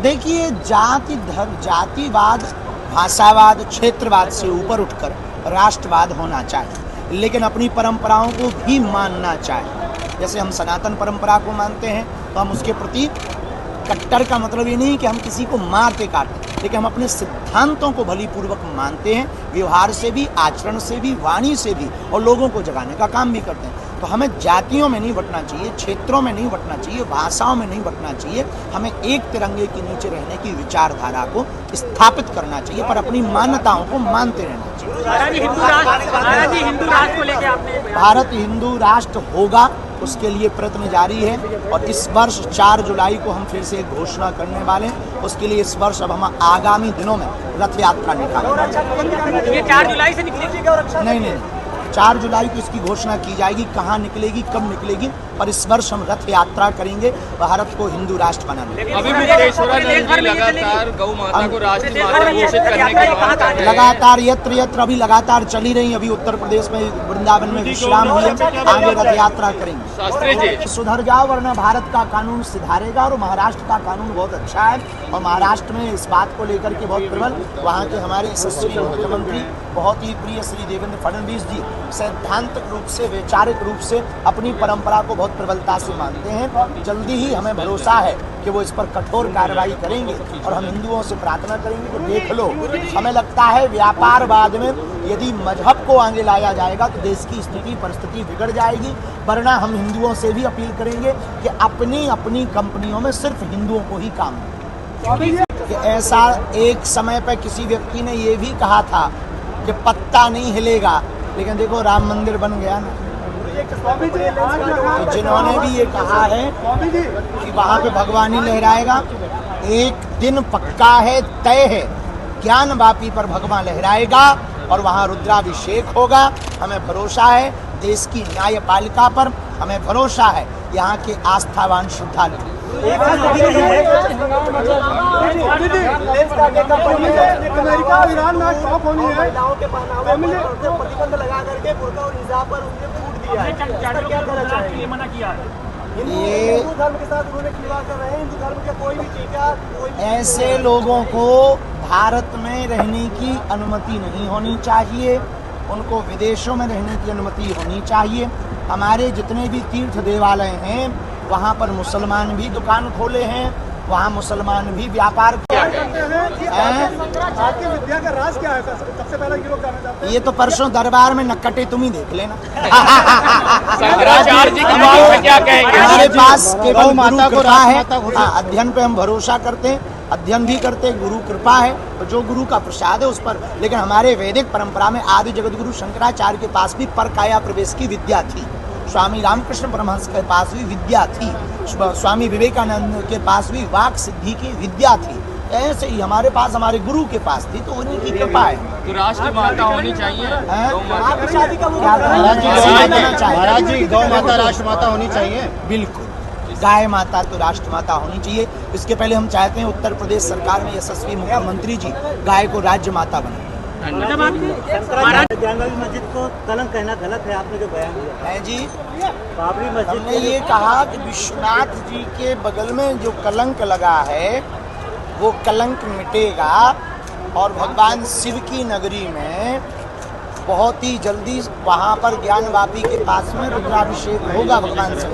देखिए, जातिवाद, भाषावाद, क्षेत्रवाद से ऊपर उठकर राष्ट्रवाद होना चाहिए, लेकिन अपनी परंपराओं को भी मानना चाहिए। जैसे हम सनातन परंपरा को मानते हैं तो हम उसके प्रति कट्टर का मतलब ये नहीं कि हम किसी को मारते काटते, लेकिन हम अपने सिद्धांतों को भलीपूर्वक मानते हैं, व्यवहार से भी, आचरण से भी, वाणी से भी, और लोगों को जगाने का काम भी करते हैं। तो हमें जातियों में नहीं बंटना चाहिए, क्षेत्रों में नहीं बंटना चाहिए, भाषाओं में नहीं बंटना चाहिए। हमें एक तिरंगे के नीचे रहने की विचारधारा को स्थापित करना चाहिए, पर अपनी मान्यताओं को मानते रहना चाहिए। भारत हिंदू राष्ट्र होगा, उसके लिए प्रयत्न जारी है, और इस वर्ष 4 जुलाई को हम फिर से एक घोषणा करने वाले हैं। उसके लिए इस वर्ष अब हम आगामी दिनों में रथ यात्रा निकालेंगे। ये 4 जुलाई से निकलेगी? नहीं, 4 जुलाई को इसकी घोषणा की जाएगी, कहाँ निकलेगी, कब निकलेगी, पर इस वर्ष हम रथ यात्रा करेंगे भारत को हिंदू राष्ट्र बनाने। अभी भी लगातार गौ माता को राष्ट्रीय माता घोषित करने की बात कर रहे हैं। लगातार यत्र अभी लगातार चली रही। अभी उत्तर प्रदेश में वृंदावन में विश्राम हुए, आगे रथ यात्रा करेंगे। शास्त्री जी, सुधर जाओ वरना भारत का कानून सुधारेगा। और महाराष्ट्र का कानून बहुत अच्छा है, और महाराष्ट्र में इस बात को लेकर के बहुत प्रबल, वहाँ के हमारे यशस्वी मुख्यमंत्री बहुत ही प्रिय श्री देवेंद्र फडणवीस जी सैद्धांतिक रूप से, वैचारिक रूप से अपनी परंपरा को बहुत प्रबलता से मानते हैं। जल्दी ही हमें भरोसा है कि वो इस पर कठोर कार्रवाई करेंगे, और हम हिंदुओं से प्रार्थना करेंगे कि देख लो, हमें लगता है व्यापारवाद में यदि मजहब को आगे लाया जाएगा तो देश की स्थिति परिस्थिति बिगड़ जाएगी। वरना हम हिंदुओं से भी अपील करेंगे कि अपनी कंपनियों में सिर्फ हिंदुओं को ही काम दें। ऐसा एक समय पर किसी व्यक्ति ने ये भी कहा था कि पत्ता नहीं हिलेगा, लेकिन देखो राम मंदिर बन गया ना। तो जिन्होंने भी ये कहा है कि वहाँ पे भगवानी लहराएगा, एक दिन पक्का है, तय है, ज्ञान वापी पर भगवान लहराएगा और वहाँ रुद्राभिषेक होगा। हमें भरोसा है देश की न्यायपालिका पर, हमें भरोसा है यहाँ के आस्थावान श्रद्धालु। अमेरिका ईरान में टॉप होनी है, प्रतिबंध लगा करके बुर्का और हिजाब पर उन्हें छूट दिया है। ये मना किया है। हिंदू धर्म के साथ उन्होंने खिलवाड़ कर रहे हैं। हिंदू धर्म के कोई भी टीका, ऐसे लोगों को भारत में रहने की अनुमति नहीं होनी चाहिए, उनको विदेशों में रहने की अनुमति होनी चाहिए। हमारे जितने भी तीर्थ देवालय हैं वहाँ पर मुसलमान भी दुकान खोले हैं, वहाँ मुसलमान भी व्यापार विद्या का राज क्या है? सबसे पहला ये लोग जानना चाहते हैं। ये तो परसों दरबार में नक्कटे तुम ही देख लेना। शंकराचार्य जी की बात में क्या कहेंगे? हमारे पास केवल गुरु कृपा है। अध्ययन पे हम भरोसा करते हैं, अध्ययन भी करते हैं, गुरु कृपा है, और जो गुरु का प्रसाद है उस पर। लेकिन हमारे वैदिक परंपरा में आदि जगत गुरु शंकराचार्य के पास भी परकाया प्रवेश की विद्या थी, स्वामी रामकृष्ण परमहंस के पास भी विद्या थी, स्वामी विवेकानंद के पास भी वाक सिद्धि की विद्या थी। ऐसे ही हमारे पास, हमारे गुरु के पास थी, तो उन्हीं की कृपा है। तो राष्ट्र माता होनी चाहिए। महाराज जी, गौ माता राष्ट्र माता होनी चाहिए। बिल्कुल, गाय माता तो राष्ट्र माता होनी चाहिए। इसके पहले हम चाहते हैं उत्तर प्रदेश सरकार में यशस्वी मुख्यमंत्री जी गाय को राज्य माता बनाए। बाबरी मस्जिद को कलंक कहना गलत है, आपने जो बयान दिया है जी। बाबरी मस्जिद हमने ये कहा कि विश्वनाथ जी के बगल में जो कलंक लगा है वो कलंक मिटेगा, और भगवान शिव की नगरी में बहुत ही जल्दी वहाँ पर ज्ञान वापी के पास में रुद्राभिषेक होगा भगवान शिव।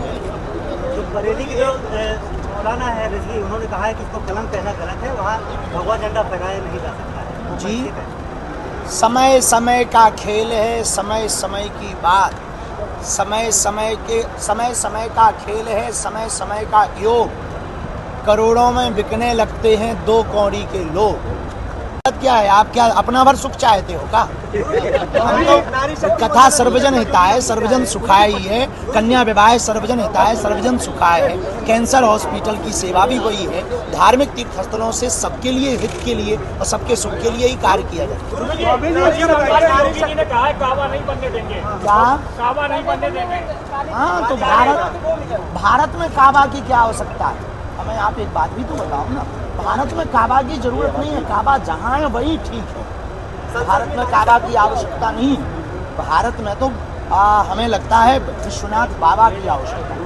जो बरेली की जो मौलाना है रिजवी, उन्होंने कहा है कि इसको कलंक कहना गलत है, वहाँ भगवा झंडा फहराया नहीं जा सकता है जी। समय समय का खेल है, समय समय की बात, समय समय का खेल है, समय समय का योग। करोड़ों में बिकने लगते हैं 2 कौड़ी के लोग। क्या है, आप क्या अपना भर सुख चाहते हो का? हम तो कथा सर्वजन हिताय सर्वजन सुखाय ही है, कन्या विवाह सर्वजन हिताय सर्वजन सुखाय है, कैंसर हॉस्पिटल की सेवा भी वही है। धार्मिक तीर्थ स्थलों से सबके लिए, हित के लिए और सबके सुख के लिए ही कार्य किया जाता है। क्या काबा नहीं बनने देंगे? हाँ, तो भारत में काबा की क्या आवश्यकता है? हमें आप एक बात भी तो बताओ ना, भारत में काबा की जरूरत नहीं है, काबा जहाँ है वही ठीक है। भारत में काबा की आवश्यकता नहीं, भारत में तो हमें लगता है विश्वनाथ बाबा की आवश्यकता है।